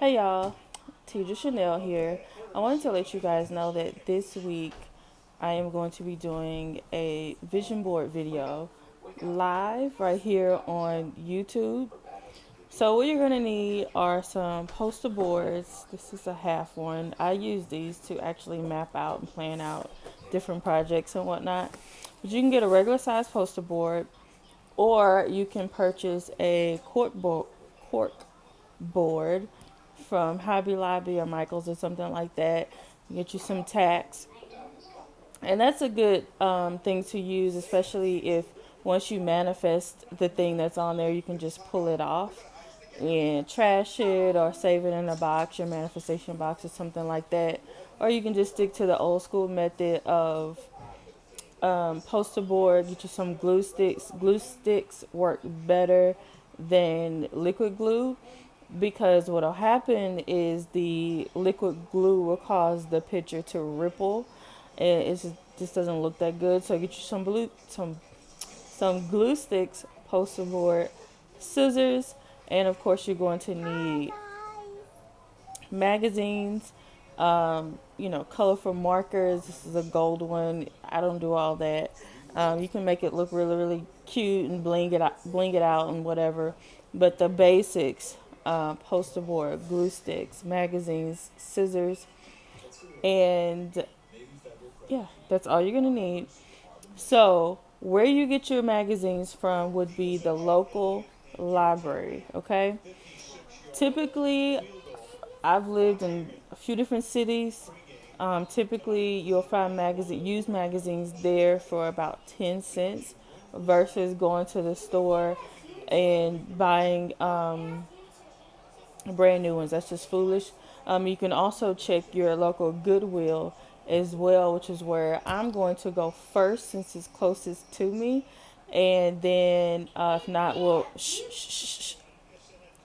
Hey y'all, Tedra Chanel here. I wanted to let you guys know that this week I am going to be doing a vision board video live right here on YouTube. So what you're going to need are some poster boards. This is a half one. I use these to actually map out and plan out different projects and whatnot. But you can get a regular size poster board, or you can purchase a cork board from Hobby Lobby or Michaels or something like that. Get you some tacks, and that's a good thing to use, especially if once you manifest the thing that's on there, you can just pull it off and trash it or save it in a box, your manifestation box or something like that. Or you can just stick to the old school method of poster board. Get you some glue sticks. Glue sticks work better than liquid glue, because what'll happen is the liquid glue will cause the picture to ripple, and just doesn't look that good. So get you some glue sticks, poster board, scissors, and of course you're going to need magazines, colorful markers. This is a gold one. I don't do all that. You can make it look really, really cute and bling it out and whatever. But the basics: poster board, glue sticks, magazines, scissors, and yeah, that's all you're gonna need. So where you get your magazines from would be the local library. Okay. Typically, I've lived in a few different cities. Typically, you'll find used magazines there for about 10 cents versus going to the store and buying brand new ones. That's just foolish. You can also check your local Goodwill as well, which is where I'm going to go first since it's closest to me. And then, if not,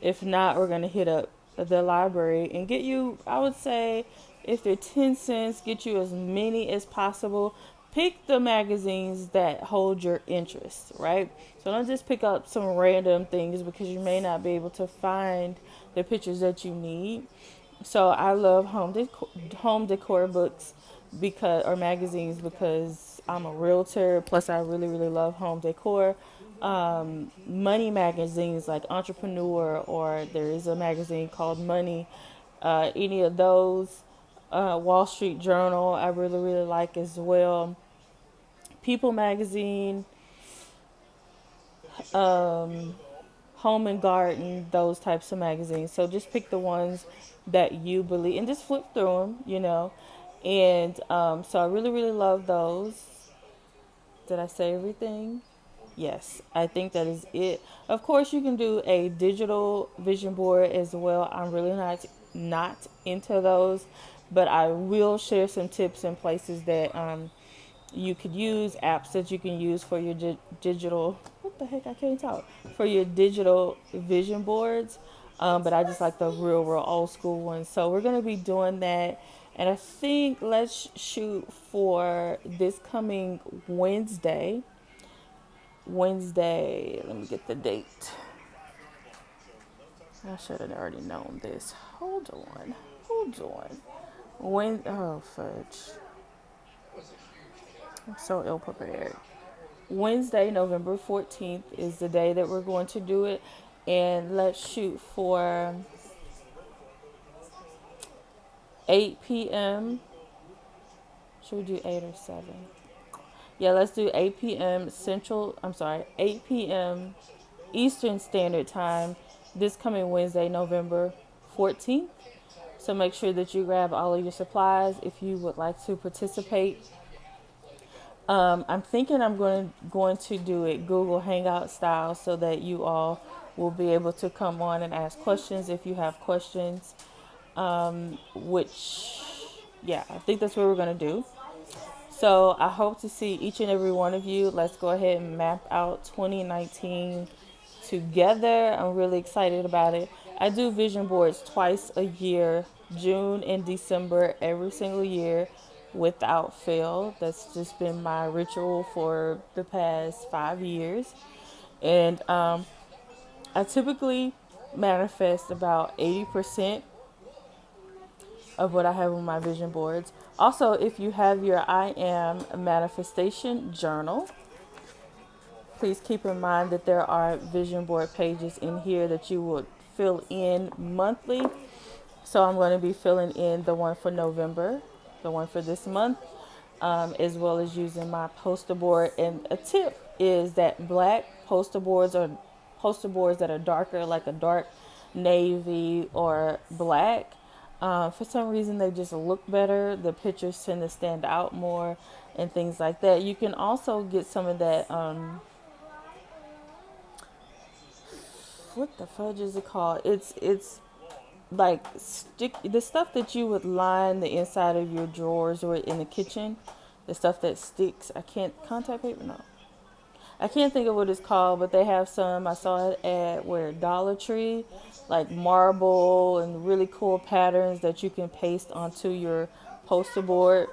if not, we're going to hit up the library and get you, I would say, if they're 10 cents, get you as many as possible. Pick the magazines that hold your interest, right? So don't just pick up some random things, because you may not be able to find the pictures that you need. So I love home decor books or magazines, because I'm a realtor. Plus, I really, really love home decor. Money magazines like Entrepreneur, or there is a magazine called Money. Any of those. Wall Street Journal, I really, really like as well. People magazine, Home and Garden, those types of magazines. So just pick the ones that you believe and just flip through them. And so I really, really love those. Did I say everything? Yes, I think that is it. Of course, you can do a digital vision board as well. I'm really not into those, but I will share some tips and places that you could use, apps that you can use for your digital. What the heck? I can't talk. For your digital vision boards, but I just like the real old school ones. So we're gonna be doing that, and I think let's shoot for this coming Wednesday. Let me get the date. I should have already known this. Hold on. Oh, fudge. I'm so ill prepared. Wednesday, November 14th is the day that we're going to do it. And let's shoot for 8 p.m. Should we do 8 or 7? Yeah, let's do 8 p.m. 8 p.m. Eastern Standard Time this coming Wednesday, November 14th. So make sure that you grab all of your supplies if you would like to participate. I'm thinking I'm going to do it Google Hangout style, so that you all will be able to come on and ask questions if you have questions. I think that's what we're going to do. So I hope to see each and every one of you. Let's go ahead and map out 2019 together. I'm really excited about it. I do vision boards twice a year, June and December, every single year without fail. That's just been my ritual for the past 5 years. And I typically manifest about 80% of what I have on my vision boards. Also, if you have your I Am Manifestation Journal, please keep in mind that there are vision board pages in here that you would fill in monthly. So I'm going to be filling in the one for November, the one for this month, as well as using my poster board. And a tip is that black poster boards or poster boards that are darker, like a dark navy or black, for some reason they just look better. The pictures tend to stand out more and things like that. You can also get some of that, what the fudge is it called? It's like stick, the stuff that you would line the inside of your drawers or in the kitchen, the stuff that sticks. I can't, contact paper, no, I can't think of what it's called, but they have some. I saw it at where Dollar Tree, like marble and really cool patterns that you can paste onto your poster board.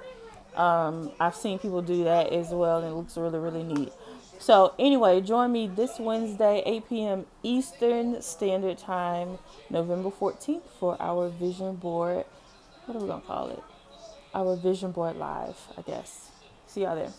I've seen people do that as well, and it looks really, really neat. So anyway, join me this Wednesday, 8 p.m. Eastern Standard Time, November 14th, for our vision board. What are we gonna call it? Our vision board live, I guess. See y'all there.